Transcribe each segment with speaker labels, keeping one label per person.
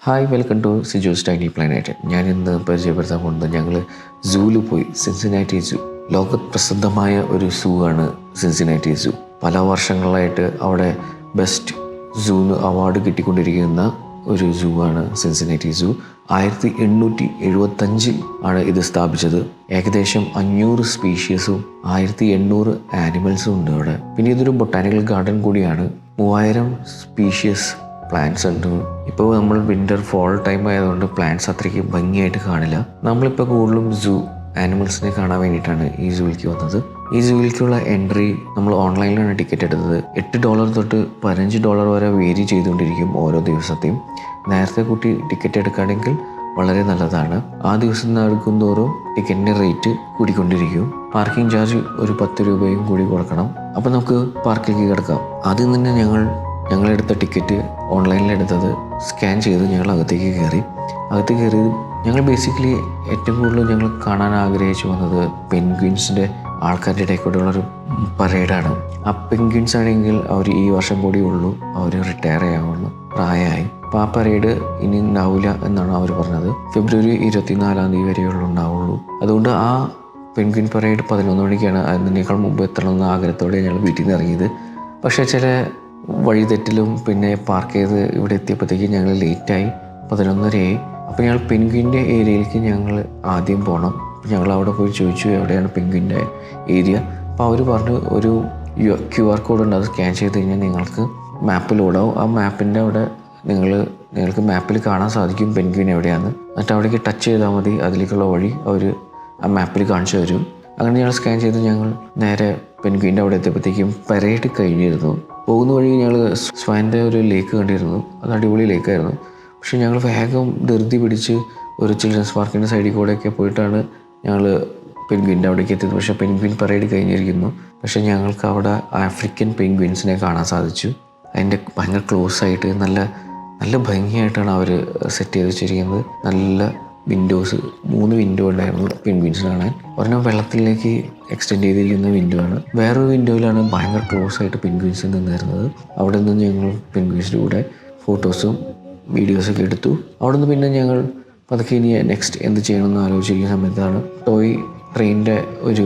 Speaker 1: Hi welcome to Sijo's tiny planet. ഞാൻ ഇന്ന് പരിചയപ്പെടുത്താൻ പോകുന്നത് ഞങ്ങൾ സൂവിൽ പോയി. സിൻസിനാറ്റി സൂ ലോക പ്രസിദ്ധമായ ഒരു സൂ ആണ് സിൻസിനാറ്റി സൂ. പല വർഷങ്ങളായിട്ട് അവിടെ ബെസ്റ്റ് സൂന്ന് അവാർഡ് കിട്ടിക്കൊണ്ടിരിക്കുന്ന ഒരു സൂ ആണ് സിൻസിനാറ്റി സൂ. 1875 ആണ് ഇത് സ്ഥാപിച്ചത്. ഏകദേശം 500 സ്പീഷ്യസും 1800 ആനിമൽസും ഉണ്ട് അവിടെ. പിന്നെ ഇതൊരു ബൊട്ടാനിക്കൽ ഗാർഡൻ കൂടിയാണ്. 3000 സ്പീഷ്യസ് പ്ലാന്റ്സ് ഉണ്ട്. ഇപ്പോൾ നമ്മൾ വിൻ്റർ ഫോൾ ടൈം ആയതുകൊണ്ട് പ്ലാന്റ്സ് അത്രയ്ക്ക് ഭംഗിയായിട്ട് കാണില്ല. നമ്മളിപ്പോൾ കൂടുതലും സൂ ആനിമൽസിനെ കാണാൻ വേണ്ടിയിട്ടാണ് ഈ സൂവിലേക്ക് വന്നത്. ഈ സൂവിലേക്കുള്ള എൻട്രി നമ്മൾ ഓൺലൈനിലാണ് ടിക്കറ്റ് എടുത്തത്. $8 തൊട്ട് $15 വരെ വേരി ചെയ്തുകൊണ്ടിരിക്കും ഓരോ ദിവസത്തെയും. നേരത്തെ കൂട്ടി ടിക്കറ്റ് എടുക്കുകയാണെങ്കിൽ വളരെ നല്ലതാണ്. ആ ദിവസം എടുക്കും തോറും ടിക്കറ്റിൻ്റെ റേറ്റ് കൂടിക്കൊണ്ടിരിക്കും. പാർക്കിംഗ് ചാർജ് ഒരു 10 രൂപയും കൂടി കൊടുക്കണം. അപ്പോൾ നമുക്ക് പാർക്കിലേക്ക് കിടക്കാം. ആദ്യം തന്നെ ഞങ്ങളെടുത്ത ടിക്കറ്റ് ഓൺലൈനിലെടുത്തത് സ്കാൻ ചെയ്ത് ഞങ്ങൾ അകത്തേക്ക് കയറി. ഞങ്ങൾ ബേസിക്കലി ഏറ്റവും കൂടുതൽ ഞങ്ങൾ കാണാൻ ആഗ്രഹിച്ചു വന്നത് പെൻഗ്വിൻസിൻ്റെ ആൾക്കാരുടെ ഇടയ്ക്കൂടെയുള്ളൊരു പരേഡാണ്. ആ പെൻഗ്വിൻസ് ആണെങ്കിൽ അവർ ഈ വർഷം കൂടി ഉള്ളൂ, അവർ റിട്ടയർ ചെയ്യാവുന്ന പ്രായമായി. അപ്പോൾ ആ പരേഡ് ഇനി ഉണ്ടാവില്ല എന്നാണ് അവർ പറഞ്ഞത്. ഫെബ്രുവരി 24 വരെയുള്ളൂ ഉണ്ടാവുള്ളൂ. അതുകൊണ്ട് ആ പെൻഗ്വിൻ പരേഡ് 11 മണിക്കാണ്. അതിനേക്കാൾ മുമ്പ് എത്തണമെന്ന ആഗ്രഹത്തോടെ ഞങ്ങൾ വീട്ടിൽ നിന്ന് ഇറങ്ങിയത്. പക്ഷേ ചില വഴിതെറ്റിലും പിന്നെ പാർക്ക് ചെയ്ത് ഇവിടെ എത്തിയപ്പോഴത്തേക്ക് ഞങ്ങൾ ലേറ്റായി. 11:30 അപ്പോൾ ഞങ്ങൾ പെൻഗ്വിൻ്റെ ഏരിയയിലേക്ക് ഞങ്ങൾ ആദ്യം പോകണം. അപ്പോൾ ഞങ്ങൾ അവിടെ പോയി ചോദിച്ചു എവിടെയാണ് പെൻഗ്വിൻ്റെ ഏരിയ. അപ്പോൾ അവർ പറഞ്ഞു ഒരു QR കോഡ് ഉണ്ട്, അത് സ്കാൻ ചെയ്ത് കഴിഞ്ഞാൽ നിങ്ങൾക്ക് മാപ്പ് ലോഡാവും. ആ മാപ്പിൻ്റെ അവിടെ നിങ്ങൾക്ക് മാപ്പിൽ കാണാൻ സാധിക്കും പെൻഗ്വിൻ എവിടെയാണ്. എന്നിട്ട് അവിടേക്ക് ടച്ച് ചെയ്താൽ മതി, അതിലേക്കുള്ള വഴി അവർ ആ മാപ്പിൽ കാണിച്ചു തരും. അങ്ങനെ ഞങ്ങൾ സ്കാൻ ചെയ്ത് ഞങ്ങൾ നേരെ പെൻഗ്വിൻ്റെ അവിടെ എത്തിയപ്പോഴത്തേക്കും പരേഡ് കഴിഞ്ഞിരുന്നു. പോകുന്ന വഴി ഞങ്ങൾ സ്വാൻ്റെ ഒരു ലേക്ക് കണ്ടിരുന്നു. അത് അടിപൊളി ലേക്കായിരുന്നു. പക്ഷേ ഞങ്ങൾ വേഗം ധൃതി പിടിച്ച് ഒരു ചിൽഡ്രൻസ് പാർക്കിൻ്റെ സൈഡിൽ കൂടെയൊക്കെ പോയിട്ടാണ് ഞങ്ങൾ പെൻഗ്വിൻ്റെ അവിടേക്ക് എത്തിയത്. പക്ഷേ പെൻഗ്വിൻ പരേഡ് കഴിഞ്ഞിരിക്കുന്നു. പക്ഷേ ഞങ്ങൾക്ക് അവിടെ ആഫ്രിക്കൻ പെൻഗ്വിൻസിനെ കാണാൻ സാധിച്ചു. അതിൻ്റെ ഭയങ്കര ക്ലോസ് ആയിട്ട് നല്ല ഭംഗിയായിട്ടാണ് അവർ സെറ്റ് ചെയ്ത് വെച്ചിരിക്കുന്നത്. നല്ല വിൻഡോസ് 3 വിൻഡോ ഉണ്ടായിരുന്നു പെൻഗ്വിൻസ് കാണാൻ. ഒരെണ്ണം വെള്ളത്തിലേക്ക് എക്സ്റ്റെൻഡ് ചെയ്തിരിക്കുന്ന വിൻഡോ ആണ്. വേറൊരു വിൻഡോയിലാണ് ഭയങ്കര ക്ലോസ് ആയിട്ട് പെൻഗ്വിൻസ് നിന്നിരുന്നത്. അവിടെ നിന്ന് ഞങ്ങൾ പെൻഗ്വിൻസിൻ്റെ കൂടെ ഫോട്ടോസും വീഡിയോസൊക്കെ എടുത്തു. അവിടെ നിന്ന് പിന്നെ ഞങ്ങൾ പതുക്കെ ഇനി നെക്സ്റ്റ് എന്ത് ചെയ്യണമെന്ന് ആലോചിച്ചിരിക്കുന്ന സമയത്താണ് ടോയ് ട്രെയിനിൻ്റെ ഒരു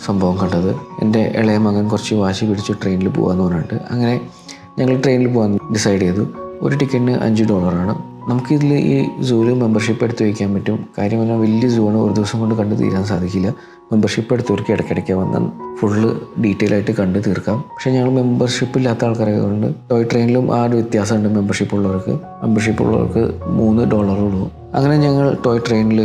Speaker 1: സംഭവം കണ്ടത്. എൻ്റെ ഇളയ മകൻ കുറച്ച് വാശി പിടിച്ച് ട്രെയിനിൽ പോകാമെന്ന് പറഞ്ഞിട്ട് അങ്ങനെ ഞങ്ങൾ ട്രെയിനിൽ പോകാൻ ഡിസൈഡ് ചെയ്തു. ഒരു ടിക്കറ്റിന് $5 നമുക്കിതിൽ ഈ സൂവിൽ മെമ്പർഷിപ്പ് എടുത്ത് വയ്ക്കാൻ പറ്റും. കാര്യം പറഞ്ഞാൽ വലിയ സൂ ആണ്, ഒരു ദിവസം കൊണ്ട് കണ്ട് തീരാൻ സാധിക്കില്ല. മെമ്പർഷിപ്പ് എടുത്തവർക്ക് ഇടയ്ക്കിടയ്ക്ക് വന്നാൽ ഫുള്ള് ഡീറ്റെയിൽ ആയിട്ട് കണ്ട് തീർക്കാം. പക്ഷേ ഞങ്ങൾ മെമ്പർഷിപ്പ് ഇല്ലാത്ത ആൾക്കാരായതുകൊണ്ട് ടോയ് ട്രെയിനിലും ആ ഒരു വ്യത്യാസമുണ്ട്. മെമ്പർഷിപ്പ് ഉള്ളവർക്ക് $3 ഉള്ളൂ. അങ്ങനെ ഞങ്ങൾ ടോയ് ട്രെയിനിൽ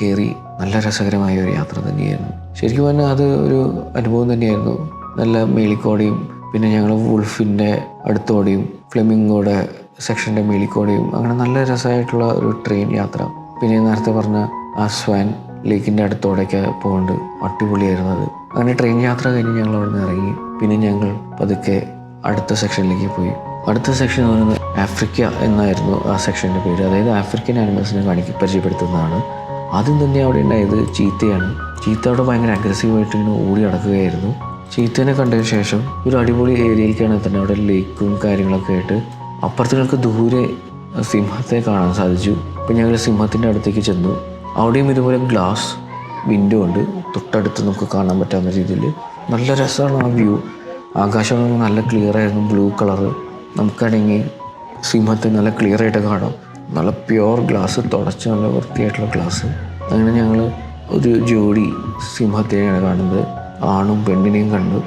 Speaker 1: കയറി. നല്ല രസകരമായ ഒരു യാത്ര തന്നെയായിരുന്നു. ശരിക്കും പറഞ്ഞാൽ അത് ഒരു അനുഭവം തന്നെയായിരുന്നു. നല്ല മേളിക്കോടെയും പിന്നെ ഞങ്ങൾ വുൾഫിൻ്റെ അടുത്തോടെയും ഫ്ലെമിംഗോടെ സെക്ഷൻ്റെ മേളിക്കോടെയും അങ്ങനെ നല്ല രസമായിട്ടുള്ള ഒരു ട്രെയിൻ യാത്ര. പിന്നെ നേരത്തെ പറഞ്ഞ ആ സ്വാൻ ലേക്കിൻ്റെ അടുത്തോടെയൊക്കെ പോകുന്നുണ്ട്, അടിപൊളിയായിരുന്നു അത്. അങ്ങനെ ട്രെയിൻ യാത്ര കഴിഞ്ഞ് ഞങ്ങൾ അവിടെ നിന്ന് ഇറങ്ങി. പിന്നെ ഞങ്ങൾ പതുക്കെ അടുത്ത സെക്ഷനിലേക്ക് പോയി. അടുത്ത സെക്ഷൻ എന്ന് പറയുന്നത് ആഫ്രിക്ക എന്നായിരുന്നു ആ സെക്ഷൻ്റെ പേര്. അതായത് ആഫ്രിക്കൻ ആനിമൽസിനെ പരിചയപ്പെടുത്തുന്നതാണ്. ആദ്യം തന്നെ അവിടെ ഉണ്ടായത് ചീത്തയാണ്. ചീത്ത അവിടെ ഭയങ്കര അഗ്രസീവായിട്ട് ഇങ്ങനെ ഓടി നടക്കുകയായിരുന്നു. ചീത്തേനെ കണ്ടതിന് ശേഷം ഒരു അടിപൊളി ഏരിയയിലേക്കാണ് എത്തുന്നത്. അവിടെ ലേക്കും കാര്യങ്ങളൊക്കെ ആയിട്ട് അപ്പുറത്ത് ഞങ്ങൾക്ക് ദൂരെ സിംഹത്തെ കാണാൻ സാധിച്ചു. അപ്പോൾ ഞങ്ങൾ സിംഹത്തിൻ്റെ അടുത്തേക്ക് ചെന്നു. അവിടെയും ഇതുപോലെ ഗ്ലാസ് വിൻഡോ ഉണ്ട്, തൊട്ടടുത്ത് നമുക്ക് കാണാൻ പറ്റാവുന്ന രീതിയിൽ. നല്ല രസമാണ് ആ വ്യൂ. ആകാശം നല്ല ക്ലിയർ ആയിരുന്നു, ബ്ലൂ കളറ്. നമുക്കാണെങ്കിൽ സിംഹത്തെ നല്ല ക്ലിയർ ആയിട്ട് കാണാം. നല്ല പ്യുവർ ഗ്ലാസ്, തുടച്ച് നല്ല വൃത്തിയായിട്ടുള്ള ഗ്ലാസ്. അങ്ങനെ ഞങ്ങൾ ഒരു ജോഡി സിംഹത്തെയാണ് കാണുന്നത്, ആണും പെണ്ണിനെയും കണ്ടു.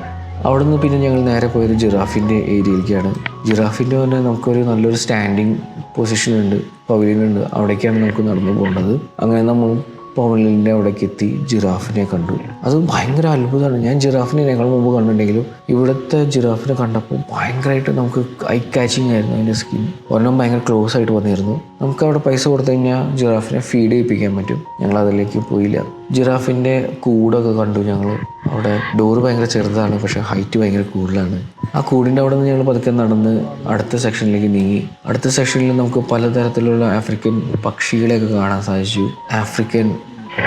Speaker 1: അവിടെ നിന്ന് പിന്നെ ഞങ്ങൾ നേരെ പോയത് ജിറാഫിൻ്റെ ഏരിയയിലേക്കാണ്. ജിറാഫിൻ്റെ തന്നെ നമുക്കൊരു നല്ലൊരു സ്റ്റാൻഡിങ് പൊസിഷൻ ഉണ്ട്, പവലിയൻ ഉണ്ട്. അവിടേക്കാണ് നമുക്ക് നടന്നു പോകേണ്ടത്. അങ്ങനെ നമ്മൾ പവലിയൻ്റെ അവിടേക്ക് എത്തി ജിറാഫിനെ കണ്ടു. അത് ഭയങ്കര അത്ഭുതമാണ്. ഞാൻ ജിറാഫിനെ ഞങ്ങൾ മുമ്പ് കണ്ടിട്ടുണ്ടെങ്കിലും ഇവിടുത്തെ ജിറാഫിനെ കണ്ടപ്പോൾ ഭയങ്കരമായിട്ട് നമുക്ക് ഐ കാച്ചിങ് ആയിരുന്നു. അതിൻ്റെ സ്കിൻ ഒരെണ്ണം ഭയങ്കര ക്ലോസ് ആയിട്ട് വന്നിരുന്നു. നമുക്ക് അവിടെ പൈസ കൊടുത്തു കഴിഞ്ഞാൽ ജിറാഫിനെ ഫീഡ് ചെയ്യിപ്പിക്കാൻ പറ്റും. ഞങ്ങൾ അതിലേക്ക് പോയില്ല. ജിറാഫിൻ്റെ കൂടൊക്കെ കണ്ടു ഞങ്ങൾ. അവിടെ ഡോറ് ഭയങ്കര ചെറുതാണ്, പക്ഷേ ഹൈറ്റ് ഭയങ്കര കൂടുതലാണ്. ആ കൂടിൻ്റെ അവിടെ നിന്ന് ഞങ്ങൾ പതുക്കെ നടന്ന് അടുത്ത സെക്ഷനിലേക്ക് നീങ്ങി. അടുത്ത സെക്ഷനിൽ നമുക്ക് പലതരത്തിലുള്ള ആഫ്രിക്കൻ പക്ഷികളെയൊക്കെ കാണാൻ സാധിച്ചു. ആഫ്രിക്കൻ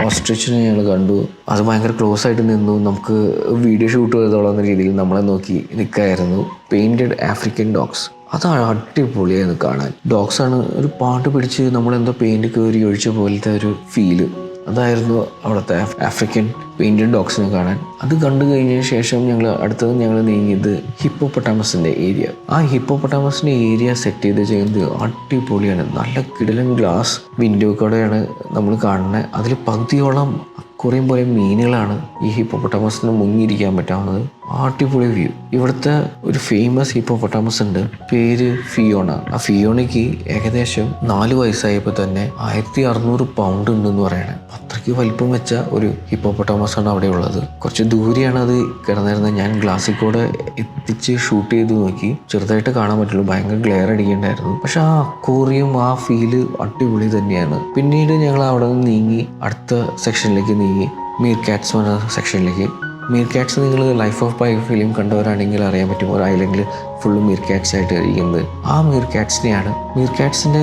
Speaker 1: ഓസ്ട്രിച്ചിനെ ഞങ്ങൾ കണ്ടു. അത് ഭയങ്കര ക്ലോസ് ആയിട്ട് നിന്നു. നമുക്ക് വീഡിയോ ഷൂട്ട് ചെയ്തോളാവുന്ന രീതിയിൽ നമ്മളെ നോക്കി നിൽക്കായിരുന്നു. Painted African dogs. അത് അടിപൊളിയായിരുന്നു കാണാൻ. ഡോഗ്സാണ് ഒരു പാട്ട് പിടിച്ച് നമ്മളെന്തോ പെയിൻറ് കയറി ഒഴിച്ച പോലത്തെ ഒരു ഫീല്. അതായിരുന്നു അവിടുത്തെ ആഫ്രിക്കൻ പെയിൻറ്റഡ് ഡോഗ്സിനെ കാണാൻ. അത് കണ്ടു കഴിഞ്ഞതിന് ശേഷം ഞങ്ങൾ നീങ്ങിയത് ഹിപ്പോപ്പൊട്ടാമസിൻ്റെ ഏരിയ. ആ ഹിപ്പോപ്പൊട്ടാമസിൻ്റെ ഏരിയ സെറ്റ് ചെയ്ത് ചെയ്യുന്നത് അടിപൊളിയാണ്. നല്ല കിടിലൻ ഗ്ലാസ് വിൻഡോ കൂടെയാണ് നമ്മൾ കാണുന്നത്. അതിൽ പകുതിയോളം കുറേയും പോലെ മീനുകളാണ് ഈ ഹിപ്പോപ്പൊട്ടാമസിന് മുങ്ങിയിരിക്കാൻ പറ്റാവുന്നത്. അടിപൊളി വ്യൂ. ഇവിടുത്തെ ഒരു ഫേമസ് ഹിപ്പോപ്പൊട്ടാമസ് ഉണ്ട്, പേര് ഫിയോണ. ആ ഫിയോണയ്ക്ക് ഏകദേശം 4 വയസ്സായപ്പോൾ തന്നെ 1600 പൗണ്ട് ഉണ്ടെന്ന് പറയണേ. അത്രയ്ക്ക് വലിപ്പം വെച്ച ഒരു ഹിപ്പോപ്പൊട്ടാമസ് ആണ് അവിടെ ഉള്ളത്. കുറച്ച് ദൂരെയാണ് അത് കിടന്നിരുന്നത്. ഞാൻ ഗ്ലാസ്സിൽ കൂടെ എത്തിച്ച് ഷൂട്ട് ചെയ്ത് നോക്കി, ചെറുതായിട്ട് കാണാൻ പറ്റുള്ളൂ, ഭയങ്കര ഗ്ലെയർ അടിക്കേണ്ടായിരുന്നു. പക്ഷെ ആ അക്വേറിയം, ആ ഫീല് അടിപൊളി തന്നെയാണ്. പിന്നീട് ഞങ്ങൾ അവിടെ നിന്ന് നീങ്ങി അടുത്ത സെക്ഷനിലേക്ക് നീങ്ങി, മീർ കാറ്റ്സ് എന്ന സെക്ഷനിലേക്ക്. മീർ കാറ്റ്സ് നിങ്ങൾ ലൈഫ് ഓഫ് പൈ ഫിലിം കണ്ടവരാണെങ്കിൽ അറിയാൻ പറ്റും, ഒരു ഐലൻഡിൽ ഫുള്ള് മീർ കാറ്റ്സ് ആയിട്ട് ഇരിക്കുന്നത്. ആ മീർ കാറ്റ്സിനെയാണ്. മീർ കാറ്റ്സിൻ്റെ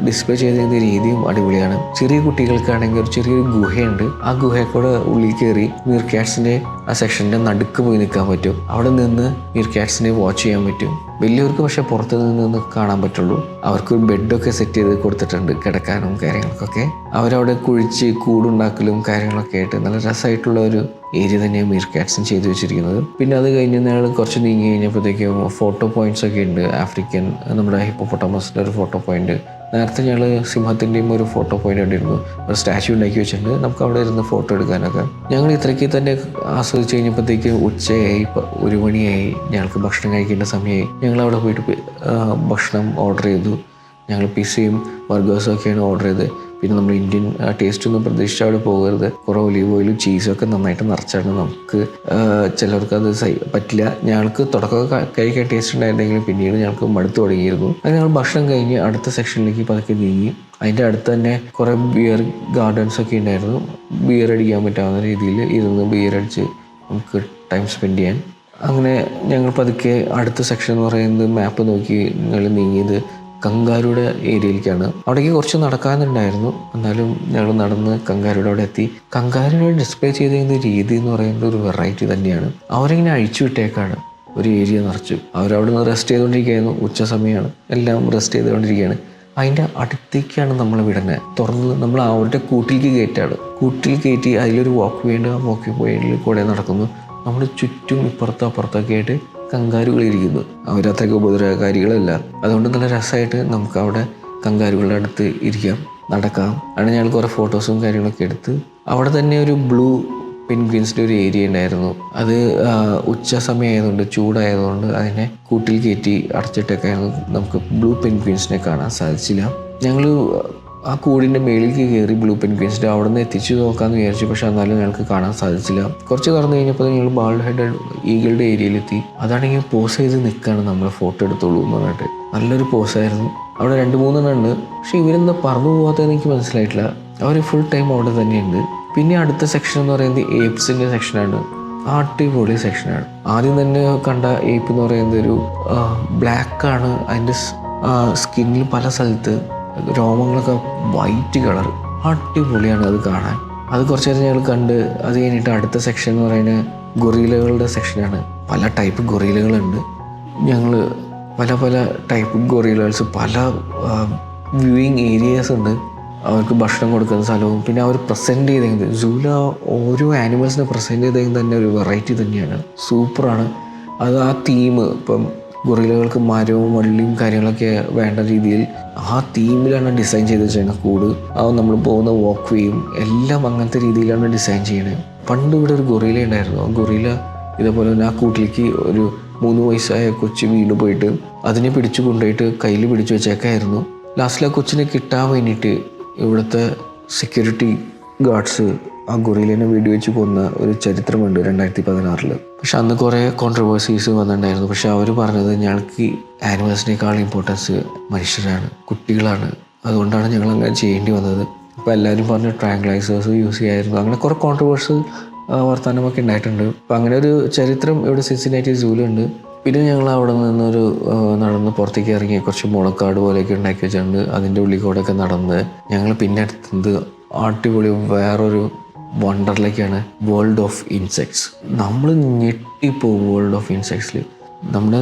Speaker 1: ഡിസ്പ്ലേ ചെയ്തിരുന്ന രീതിയും അടിപൊളിയാണ്. ചെറിയ കുട്ടികൾക്കാണെങ്കിൽ ഒരു ചെറിയൊരു ഗുഹയുണ്ട്. ആ ഗുഹയിൽ കൂടെ ഉള്ളിൽ കയറി മീർ കാറ്റ്സിൻ്റെ ആ സെക്ഷൻ്റെ നടുക്ക് പോയി നിൽക്കാൻ പറ്റും. അവിടെ നിന്ന് മീർ കാറ്റ്സിനെ വാച്ച് ചെയ്യാൻ പറ്റും. വലിയവർക്ക് പക്ഷെ പുറത്ത് നിന്ന് കാണാൻ പറ്റുള്ളൂ. അവർക്കൊരു ബെഡൊക്കെ സെറ്റ് ചെയ്ത് കൊടുത്തിട്ടുണ്ട് കിടക്കാനും കാര്യങ്ങൾക്കൊക്കെ. അവരവിടെ കുഴിച്ച് കൂടുണ്ടാക്കലും കാര്യങ്ങളൊക്കെ ആയിട്ട് നല്ല രസമായിട്ടുള്ള ഒരു ഏരിയ തന്നെയാണ് മീർ കാറ്റ്സിന് ചെയ്തു വെച്ചിരിക്കുന്നത്. പിന്നെ അത് കഴിഞ്ഞ് ഞങ്ങൾ കുറച്ച് നീങ്ങി കഴിഞ്ഞപ്പോഴത്തേക്കും ഫോട്ടോ പോയിന്റ്സ് ഒക്കെ ഉണ്ട്. ആഫ്രിക്കൻ നമ്മുടെ ഹിപ്പോപ്പൊട്ടാമസിൻ്റെ ഒരു ഫോട്ടോ പോയിന്റ്. നേരത്തെ ഞങ്ങൾ സിംഹത്തിൻ്റെയും ഒരു ഫോട്ടോ പോയിന്റ് കണ്ടിരുന്നു. ഒരു സ്റ്റാച്യു ഉണ്ടാക്കി വെച്ചിട്ടുണ്ട്, നമുക്ക് അവിടെ ഇരുന്ന് ഫോട്ടോ എടുക്കാനൊക്കെ. ഞങ്ങൾ ഇത്രയ്ക്ക് തന്നെ ആസ്വദിച്ച് കഴിഞ്ഞപ്പോഴത്തേക്ക് ഉച്ചയായി, 1 മണിയായി. ഞങ്ങൾക്ക് ഭക്ഷണം കഴിക്കേണ്ട സമയമായി. ഞങ്ങൾ അവിടെ പോയിട്ട് ഭക്ഷണം ഓർഡർ ചെയ്തു. ഞങ്ങൾ പിസയും ബർഗേഴ്സും ഒക്കെയാണ് ഓർഡർ ചെയ്തത്. പിന്നെ നമ്മൾ ഇന്ത്യൻ ടേസ്റ്റ് ഒന്നും പ്രതീക്ഷിച്ച് അവിടെ പോകരുത്. കുറേ ഒലീവ് ഓയിലും ചീസൊക്കെ നന്നായിട്ട് നിറച്ചാണ്. നമുക്ക് ചിലർക്ക് അത് പറ്റില്ല. ഞങ്ങൾക്ക് തുടക്കമൊക്കെ കഴിക്കാൻ ടേസ്റ്റ് ഉണ്ടായിരുന്നെങ്കിലും പിന്നീട് ഞങ്ങൾക്ക് മടുത്തു തുടങ്ങിയിരുന്നു. അത് ഞങ്ങൾ ഭക്ഷണം കഴിഞ്ഞ് അടുത്ത സെക്ഷനിലേക്ക് പതുക്കെ നീങ്ങി. അതിൻ്റെ അടുത്ത് തന്നെ കുറേ ബിയർ ഗാർഡൻസ് ഒക്കെ ഉണ്ടായിരുന്നു. ബിയർ അടിക്കാൻ പറ്റാവുന്ന രീതിയിൽ ഇരുന്ന് ബിയർ അടിച്ച് നമുക്ക് ടൈം സ്പെൻഡ് ചെയ്യാൻ. അങ്ങനെ ഞങ്ങൾ പതുക്കെ അടുത്ത സെക്ഷൻ എന്ന് പറയുന്നത് മാപ്പ് നോക്കി ഞങ്ങൾ നീങ്ങിയത് കങ്കാരുടെ ഏരിയയിലേക്കാണ്. അവിടേക്ക് കുറച്ച് നടക്കാനുണ്ടായിരുന്നു, എന്നാലും ഞങ്ങൾ നടന്ന് കങ്കാരുടെ അവിടെ എത്തി. കങ്കാരുടെ ഡിസ്പ്ലേ ചെയ്തിരുന്ന രീതി എന്ന് പറയുന്നത് ഒരു വെറൈറ്റി തന്നെയാണ്. അവരിങ്ങനെ അഴിച്ചു വിട്ടേക്കാണ് ഒരു ഏരിയ നിറച്ചു. അവരവിടെ നിന്ന് റെസ്റ്റ് ചെയ്തുകൊണ്ടിരിക്കുകയായിരുന്നു. ഉച്ച സമയമാണ്, എല്ലാം റെസ്റ്റ് ചെയ്തുകൊണ്ടിരിക്കുകയാണ്. അതിൻ്റെ അടുത്തേക്കാണ് നമ്മൾ വിടുന്നത്. തുറന്ന് നമ്മൾ അവരുടെ കൂട്ടിലേക്ക് കയറ്റാണ്. കൂട്ടിൽ കയറ്റി അതിലൊരു വാക്ക് വേണ്ട, ആ വാക്ക് വേണ്ടിൽ കൂടെ നടക്കുന്നു. നമ്മുടെ ചുറ്റും ഇപ്പുറത്തും അപ്പുറത്തൊക്കെ ആയിട്ട് കങ്കാരുകളിരിക്കുന്നു. അവരത്രയ്ക്ക് ഉപദ്രവകാരികളല്ല. അതുകൊണ്ട് നല്ല രസമായിട്ട് നമുക്ക് അവിടെ കങ്കാരുകളുടെ അടുത്ത് ഇരിക്കാം, നടക്കാം. അങ്ങനെ ഞങ്ങൾ കുറേ ഫോട്ടോസും കാര്യങ്ങളൊക്കെ എടുത്ത് അവിടെ തന്നെ ഒരു ബ്ലൂ പെൻഗ്വിൻസിൻ്റെ ഒരു ഏരിയ ഉണ്ടായിരുന്നു. അത് ഉച്ച സമയമായതുകൊണ്ട്, ചൂടായതുകൊണ്ട് അതിനെ കൂട്ടിൽ കയറ്റി അടച്ചിട്ടൊക്കെ ആയിരുന്നു. നമുക്ക് ബ്ലൂ പെൻഗ്വിൻസിനെ കാണാൻ സാധിച്ചില്ല. ഞങ്ങൾ ആ കൂടിൻ്റെ മേളിലേക്ക് കയറി ബ്ലൂ പെൻഗ്വിൻസിൻ്റെ അവിടെ നിന്ന് എത്തിച്ചു നോക്കാമെന്ന് വിചാരിച്ചു. പക്ഷെ എന്നാലും ഞങ്ങൾക്ക് കാണാൻ സാധിച്ചില്ല. കുറച്ച് കടന്നു കഴിഞ്ഞപ്പോൾ ഞങ്ങൾ ബാൾഡ് ഹെഡഡ് ഈഗിളുടെ ഏരിയയിലെത്തി. അതാണെങ്കിൽ പോസ് ചെയ്ത് നിൽക്കുകയാണ്, നമ്മൾ ഫോട്ടോ എടുത്തോളൂ എന്ന് പറഞ്ഞിട്ട്. നല്ലൊരു പോസായിരുന്നു. അവിടെ 2-3 ഉണ്ട്. പക്ഷെ ഇവരെന്താ പറന്നു പോകാത്തതെന്ന് എനിക്ക് മനസ്സിലായിട്ടില്ല. അവർ ഫുൾ ടൈം അവിടെ തന്നെയുണ്ട്. പിന്നെ അടുത്ത സെക്ഷൻ എന്ന് പറയുന്നത് ഏപ്സിൻ്റെ സെക്ഷനാണ്. അടിപൊളി സെക്ഷനാണ്. ആദ്യം തന്നെ കണ്ട ഏപ്പ് എന്ന് പറയുന്നത് ഒരു ബ്ലാക്കാണ്. അതിൻ്റെ സ്കിന്നിൽ പല സ്ഥലത്ത് രോമങ്ങളൊക്കെ വൈറ്റ് കളർ. അടിപൊളിയാണ് അത് കാണാൻ. അത് കുറച്ച് നേരം ഞങ്ങൾ കണ്ട് അത് കഴിഞ്ഞിട്ട് അടുത്ത സെക്ഷൻ എന്ന് പറയുന്നത് ഗൊറീലകളുടെ സെക്ഷനാണ്. പല ടൈപ്പ് ഗൊറീലകളുണ്ട്. ഞങ്ങൾ പല ടൈപ്പ് ഗൊറീലകൾസ്, പല വ്യൂയിങ് ഏരിയാസ് ഉണ്ട്. അവർക്ക് ഭക്ഷണം കൊടുക്കുന്ന സ്ഥലവും പിന്നെ അവർ പ്രസൻറ്റ് ചെയ്തേക്കുന്നത് സൂല ഓരോ ആനിമൽസിനെ പ്രസൻറ്റ് ചെയ്തേക്കുന്നത് തന്നെ ഒരു വെറൈറ്റി തന്നെയാണ്. സൂപ്പറാണ് അത്. ആ തീം ഇപ്പം ഗൊറിലകൾക്ക് മരവും വള്ളിയും കാര്യങ്ങളൊക്കെ വേണ്ട രീതിയിൽ ആ തീമിലാണ് ഡിസൈൻ ചെയ്ത് വെച്ചിരിക്കുന്നത്. കൂട്, അത് നമ്മൾ പോകുന്ന വാക്ക് വേയും എല്ലാം അങ്ങനത്തെ രീതിയിലാണ് ഡിസൈൻ ചെയ്യണത്. പണ്ട് ഇവിടെ ഒരു ഗൊറില ഉണ്ടായിരുന്നു. ആ ഗൊറില ഇതേപോലെ തന്നെ ആ കൂട്ടിലേക്ക് ഒരു 3 വയസ്സായ കൊച്ചു വീണ് പോയിട്ട് അതിനെ പിടിച്ചു കൊണ്ടുപോയിട്ട് കയ്യിൽ പിടിച്ചു വെച്ചേക്കായിരുന്നു. ലാസ്റ്റിൽ ആ കൊച്ചിനെ കിട്ടാൻ വേണ്ടിയിട്ട് ഇവിടുത്തെ സെക്യൂരിറ്റി ഗാർഡ്സ് ആ ഗൊറിലേനെ വെടിവെച്ച് കൊന്ന ഒരു ചരിത്രമുണ്ട് 2016. പക്ഷെ അന്ന് കുറേ കോൺട്രവേഴ്സീസ് വന്നിട്ടുണ്ടായിരുന്നു. പക്ഷെ അവർ പറഞ്ഞത് ഞങ്ങൾക്ക് ആനിമൽസിനേക്കാൾ ഇമ്പോർട്ടൻസ് മനുഷ്യരാണ്, കുട്ടികളാണ്, അതുകൊണ്ടാണ് ഞങ്ങൾ അങ്ങനെ ചെയ്യേണ്ടി വന്നത്. അപ്പോൾ എല്ലാവരും പറഞ്ഞ് ട്രാങ്ക്ലൈസേഴ്സ് യൂസ് ചെയ്യായിരുന്നു. അങ്ങനെ കുറേ കോൺട്രവേഴ്സ് വർത്തമാനമൊക്കെ ഉണ്ടായിട്ടുണ്ട്. അപ്പോൾ അങ്ങനെ ഒരു ചരിത്രം ഇവിടെ സിൻസിനാറ്റി സൂലുണ്ട്. പിന്നെ ഞങ്ങൾ അവിടെ നിന്നൊരു നടന്ന് പുറത്തേക്ക് ഇറങ്ങി കുറച്ച് മുളക്കാട് പോലെയൊക്കെ ഉണ്ടാക്കി വെച്ചിട്ടുണ്ട്. അതിൻ്റെ ഉള്ളിൽ കൂടെയൊക്കെ നടന്ന് ഞങ്ങൾ പിന്നെ അടുത്തത് അടിപൊളി വേറൊരു വണ്ടറിലേക്കാണ്, വേൾഡ് ഓഫ് ഇൻസെക്ട്സ്. നമ്മൾ ഞെട്ടിപ്പോവും വേൾഡ് ഓഫ് ഇൻസെക്ട്സിൽ. നമ്മുടെ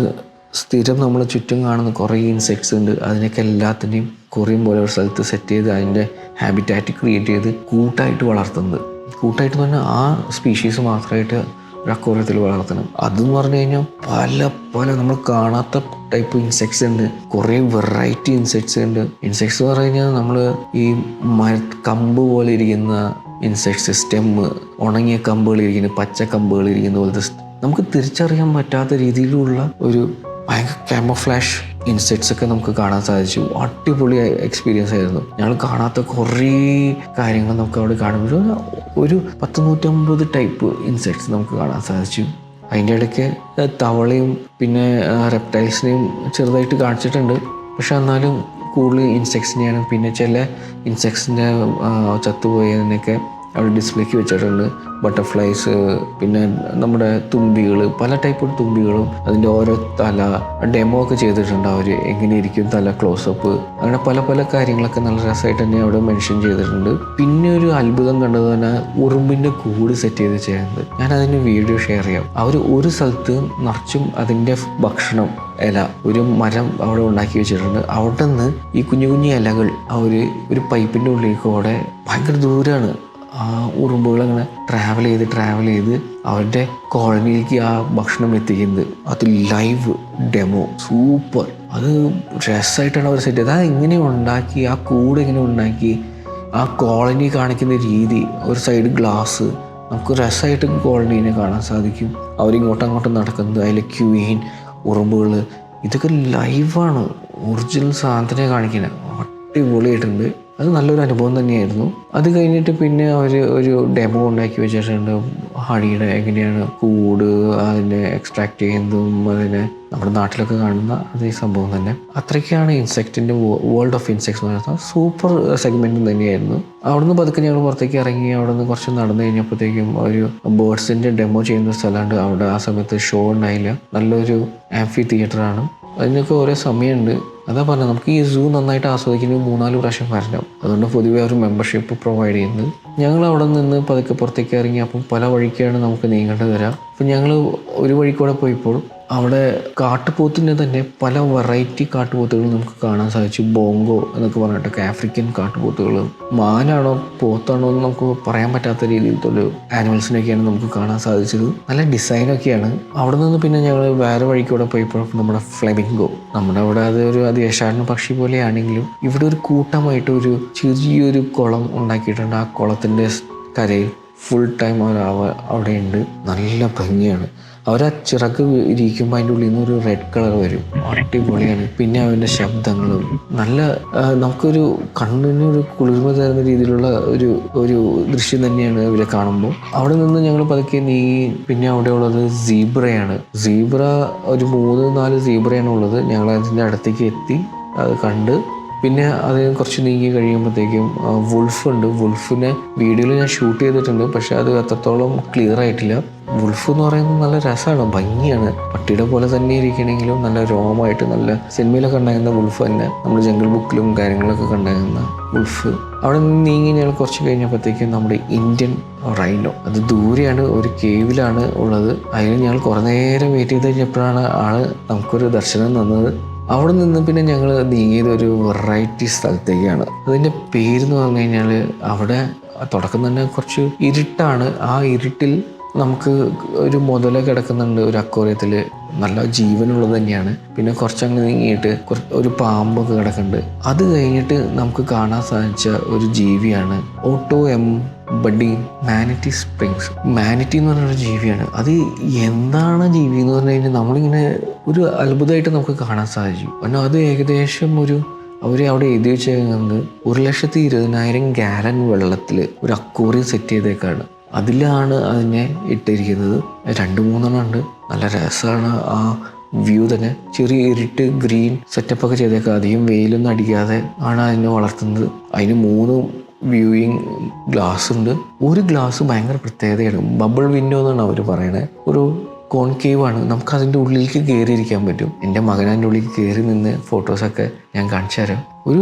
Speaker 1: സ്ഥിരം നമ്മൾ ചുറ്റും കാണുന്ന കുറേ ഇൻസെക്ട്സ് ഉണ്ട്. അതിനൊക്കെ എല്ലാത്തിനെയും കൊറിയൻ പോലെ ഒരു സ്ഥലത്ത് സെറ്റ് ചെയ്ത് അതിൻ്റെ ഹാബിറ്റാറ്റ് ക്രിയേറ്റ് ചെയ്ത് കൂട്ടായിട്ട് വളർത്തുന്നത്. കൂട്ടായിട്ട് പറഞ്ഞാൽ ആ സ്പീഷീസ് മാത്രമായിട്ട് ഒരു അക്വേറിയത്തിൽ വളർത്തണം. അതെന്ന് പറഞ്ഞു കഴിഞ്ഞാൽ പല നമ്മൾ കാണാത്ത ടൈപ്പ് ഇൻസെക്ട്സ് ഉണ്ട്. കുറേ വെറൈറ്റി ഇൻസെക്ട്സ് ഉണ്ട്. ഇൻസെക്ട്സ് എന്ന് പറഞ്ഞു കഴിഞ്ഞാൽ നമ്മൾ ഈ കമ്പ് പോലെ ഇരിക്കുന്ന ഇൻസെക്ട്സ്, സ്റ്റെമ്മ്, ഉണങ്ങിയ കമ്പുകൾ ഇരിക്കുന്ന, പച്ച കമ്പുകൾ ഇരിക്കുന്ന പോലത്തെ നമുക്ക് തിരിച്ചറിയാൻ പറ്റാത്ത രീതിയിലുള്ള ഒരു ഭയങ്കര ക്യാമോഫ്ലാഷ് ഇൻസെക്ട്സ് ഒക്കെ നമുക്ക് കാണാൻ സാധിച്ചു. അടിപൊളി എക്സ്പീരിയൻസ് ആയിരുന്നു. ഞങ്ങൾ കാണാത്ത കുറേ കാര്യങ്ങൾ നമുക്ക് അവിടെ കാണുമ്പോൾ ഒരു 150 ടൈപ്പ് ഇൻസെക്ട്സ് നമുക്ക് കാണാൻ സാധിച്ചു. അതിൻ്റെ ഇടയ്ക്ക് തവളയും പിന്നെ റെപ്റ്റൈൽസിനെയും ചെറുതായിട്ട് കാണിച്ചിട്ടുണ്ട്. പക്ഷെ എന്നാലും കൂടുതൽ ഇൻസെക്ട്സിനെയാണ്. പിന്നെ ചില ഇൻസെക്ട്സിൻ്റെ ചത്തുപോയതിനൊക്കെ അവിടെ ഡിസ്പ്ലേക്ക് വെച്ചിട്ടുണ്ട്. ബട്ടർഫ്ലൈസ്, പിന്നെ നമ്മുടെ തുമ്പികൾ, പല ടൈപ്പ് തുമ്പികളും അതിൻ്റെ ഓരോ തല ഡെമോ ഒക്കെ ചെയ്തിട്ടുണ്ട്. അവർ എങ്ങനെ ഇരിക്കും, തല ക്ലോസപ്പ്, അങ്ങനെ പല കാര്യങ്ങളൊക്കെ നല്ല രസമായിട്ട് തന്നെ അവിടെ മെൻഷൻ ചെയ്തിട്ടുണ്ട്. പിന്നെ ഒരു അത്ഭുതം കണ്ടത് തന്നെ ഉറുമ്പിൻ്റെ കൂട് സെറ്റ് ചെയ്ത് ചെയ്യുന്നത്. ഞാൻ അതിൻ്റെ വീഡിയോ ഷെയർ ചെയ്യാം. അവർ ഒരു സ്ഥലത്ത് നിറച്ചും അതിൻ്റെ ഭക്ഷണം ഇല, ഒരു മരം അവിടെ ഉണ്ടാക്കി വെച്ചിട്ടുണ്ട്. അവിടെ നിന്ന് ഈ കുഞ്ഞു ഇലകൾ അവർ ഒരു പൈപ്പിൻ്റെ ഉള്ളിലേക്കൂടെ ഭയങ്കര ദൂരമാണ് ആ ഉറുമ്പുകളങ്ങനെ ട്രാവൽ ചെയ്ത് അവരുടെ കോളനിയിലേക്ക് ആ ഭക്ഷണം എത്തിക്കുന്നത്. അത് ലൈവ് ഡെമോ, സൂപ്പർ. അത് രസമായിട്ടാണ് അവർ സെറ്റ് ചെയ്തത്. അത് എങ്ങനെ ഉണ്ടാക്കി, ആ കൂട് എങ്ങനെ ഉണ്ടാക്കി, ആ കോളനി കാണിക്കുന്ന രീതി, ഒരു സൈഡ് ഗ്ലാസ്, നമുക്ക് രസമായിട്ട് കോളനീനെ കാണാൻ സാധിക്കും. അവരിങ്ങോട്ടും നടക്കുന്നത്, അതിലെ ക്യൂയിൻ, ഉറുമ്പുകൾ, ഇതൊക്കെ ലൈവാണ്. ഒറിജിനൽ സാധനത്തിനെ കാണിക്കുന്നത് അടിപൊളിയായിട്ടുണ്ട്. അത് നല്ലൊരു അനുഭവം തന്നെയായിരുന്നു. അത് കഴിഞ്ഞിട്ട് പിന്നെ അവർ ഒരു ഡെമോ ഉണ്ടാക്കി വെച്ചിട്ടുണ്ട്. ഹണിയുടെ എങ്ങനെയാണ് കൂട് അതിനെ എക്സ്ട്രാക്ട് ചെയ്യുന്നതും, അതിനെ നമ്മുടെ നാട്ടിലൊക്കെ കാണുന്ന അതേ സംഭവം തന്നെ. അത്രയ്ക്കാണ് ഇൻസെക്റ്റിൻ്റെ വേൾഡ് ഓഫ് ഇൻസെക്ട്സ് എന്ന് പറയുന്നത്. സൂപ്പർ സെഗ്മെൻറ്റും തന്നെയായിരുന്നു. അവിടുന്ന് പതുക്കെ ഞങ്ങൾ പുറത്തേക്ക് ഇറങ്ങി. അവിടുന്ന് കുറച്ച് നടന്നു കഴിഞ്ഞപ്പോഴത്തേക്കും ഒരു ബേർഡ്സിൻ്റെ ഡെമോ ചെയ്യുന്ന സ്ഥലമുണ്ട്. അവിടെ ആ സമയത്ത് ഷോ ഉണ്ടായില്ല. നല്ലൊരു ആംഫി തിയേറ്ററാണ്. അതിനൊക്കെ ഓരോ സമയമുണ്ട്. അതാ പറഞ്ഞത്, നമുക്ക് ഈ സൂ നന്നായിട്ട് ആസ്വദിക്കുന്നത് 3-4 പ്രാവശ്യം വരണം. അതുകൊണ്ട് പൊതുവേ ഒരു മെമ്പർഷിപ്പ് പ്രൊവൈഡ് ചെയ്യുന്നത്. ഞങ്ങൾ അവിടെ നിന്ന് പതുക്കെ പുറത്തേക്ക് ഇറങ്ങി. അപ്പം പല വഴിക്കാണ് നമുക്ക് നീങ്ങേണ്ടി വരാം. അപ്പം ഞങ്ങൾ ഒരു വഴിക്കൂടെ പോയപ്പോൾ അവിടെ കാട്ടുപോത്തിൻ്റെ തന്നെ പല വെറൈറ്റി കാട്ടുപോത്തുകൾ നമുക്ക് കാണാൻ സാധിച്ചു. ബോങ്കോ എന്നൊക്കെ പറഞ്ഞിട്ടൊക്കെ ആഫ്രിക്കൻ കാട്ടുപോത്തുകൾ. മാനാണോ പോത്താണോ എന്ന് നമുക്ക് പറയാൻ പറ്റാത്ത രീതിയിലത്തെ ആനിമൽസിനൊക്കെയാണ് നമുക്ക് കാണാൻ സാധിച്ചത്. നല്ല ഡിസൈനൊക്കെയാണ്. അവിടെ നിന്ന് പിന്നെ ഞങ്ങൾ വേറെ വഴിക്കൂടെ പോയപ്പോൾ നമ്മുടെ ഫ്ലെമിംഗോ, നമ്മുടെ അവിടെ അതൊരു ദേശാടന പക്ഷി പോലെയാണെങ്കിലും ഇവിടെ ഒരു കൂട്ടമായിട്ട് ഒരു ചെറിയൊരു കുളം ഉണ്ടാക്കിയിട്ടുണ്ട്. ആ കുളത്തിൻ്റെ കരയിൽ ഫുൾ ടൈം അവിടെയുണ്ട്. നല്ല ഭംഗിയാണ്. അവരാ ചിറക് ഇരിക്കുമ്പോൾ അതിൻ്റെ ഉള്ളിൽ നിന്ന് ഒരു റെഡ് കളർ വരും. അടിപൊളിയാണ്. പിന്നെ അവൻ്റെ ശബ്ദങ്ങളും നല്ല നമുക്കൊരു കണ്ണിന് ഒരു കുളിർമ തരുന്ന രീതിയിലുള്ള ഒരു ദൃശ്യം തന്നെയാണ് ഇവരെ കാണുമ്പോൾ. അവിടെ നിന്ന് ഞങ്ങൾ പതുക്കെ നീങ്ങി. പിന്നെ അവിടെ ഉള്ളത് സീബ്രയാണ്. സീബ്ര ഒരു 3-4 സീബ്രയാണ് ഉള്ളത്. ഞങ്ങൾ അതിൻ്റെ അടുത്തേക്ക് എത്തി, അത് കണ്ട്. പിന്നെ അത് കുറച്ച് നീങ്ങി കഴിയുമ്പോഴത്തേക്കും വുൾഫ് ഉണ്ട്. വുൾഫിനെ വീഡിയോയിൽ ഞാൻ ഷൂട്ട് ചെയ്തിട്ടുണ്ട്, പക്ഷെ അത് അത്രത്തോളം ക്ലിയർ ആയിട്ടില്ല. വുൾഫ് എന്ന് പറയുന്നത് നല്ല രസമാണ്, ഭംഗിയാണ്. പട്ടിയുടെ പോലെ തന്നെ ഇരിക്കണമെങ്കിലും നല്ല രോമമായിട്ട്, നല്ല സിനിമയിലൊക്കെ ഉണ്ടാകുന്ന വുൾഫ് തന്നെ, നമ്മൾ ജംഗിൾ ബുക്കിലും കാര്യങ്ങളൊക്കെ കണ്ടാകുന്ന വുൾഫ്. അവിടെ നിന്ന് നീങ്ങി ഞങ്ങൾ കുറച്ച് കഴിഞ്ഞപ്പോഴത്തേക്കും നമ്മുടെ ഇന്ത്യൻ റൈനോ, അത് ദൂരെയാണ്, ഒരു കേവിലാണ് ഉള്ളത്. അതിന് ഞങ്ങൾ കുറേ നേരം വെയിറ്റ് ചെയ്ത് കഴിഞ്ഞപ്പോഴാണ് നമുക്കൊരു ദർശനം തന്നത്. അവിടെ നിന്ന് പിന്നെ ഞങ്ങൾ നീങ്ങിയത് ഒരു വെറൈറ്റി സ്ഥലത്തേക്കാണ്. അതിൻ്റെ പേരെന്ന് പറഞ്ഞു കഴിഞ്ഞാൽ, അവിടെ തുടക്കം തന്നെ കുറച്ച് ഇരുട്ടാണ്. ആ ഇരുട്ടിൽ നമുക്ക് ഒരു മുതല കിടക്കുന്നുണ്ട് ഒരു അക്വേറിയത്തിൽ, നല്ല ജീവനുള്ളത് തന്നെയാണ്. പിന്നെ കുറച്ചങ്ങ് നീങ്ങിയിട്ട് ഒരു പാമ്പൊക്കെ കിടക്കുന്നുണ്ട്. അത് കഴിഞ്ഞിട്ട് നമുക്ക് കാണാൻ സാധിച്ച ഒരു ജീവിയാണ് ഓട്ടോ ബഡി മാനിറ്റി സ്പ്രിങ്സ്. മാനിറ്റി എന്ന് പറഞ്ഞൊരു ജീവിയാണ്. അത് എന്താണ് ജീവി എന്ന് പറഞ്ഞു കഴിഞ്ഞാൽ നമ്മളിങ്ങനെ ഒരു അത്ഭുതമായിട്ട് നമുക്ക് കാണാൻ സാധിച്ചു. കാരണം അത് ഏകദേശം അവരെ അവിടെ എഴുതി വെച്ചേക്കുന്നത് 1,20,000 ഗാലൻ വെള്ളത്തിൽ ഒരു അക്വേറിയം സെറ്റ് ചെയ്തേക്കാണ്. അതിലാണ് അതിനെ ഇട്ടിരിക്കുന്നത്. 2-3 ഉണ്ട്. നല്ല രസമാണ് ആ വ്യൂ തന്നെ. ചെറിയ ഇരുട്ട് ഗ്രീൻ സെറ്റപ്പൊക്കെ ചെയ്തേക്കാം. അധികം വെയിലൊന്നും അടിക്കാതെ ആണ് അതിനെ വളർത്തുന്നത്. അതിന് 3 വ്യൂയിങ് ഗ്ലാസ് ഉണ്ട്. ഒരു ഗ്ലാസ് ഭയങ്കര പ്രത്യേകതയാണ്. ബബിൾ വിൻഡോ എന്നാണ് അവർ പറയണത്. ഒരു കോൺകേവാണ്. നമുക്കതിൻ്റെ ഉള്ളിലേക്ക് കയറിയിരിക്കാൻ പറ്റും. എൻ്റെ മകൻ അതിൻ്റെ ഉള്ളിൽ കയറി നിന്ന് ഫോട്ടോസൊക്കെ ഞാൻ കാണിച്ചു തരാം.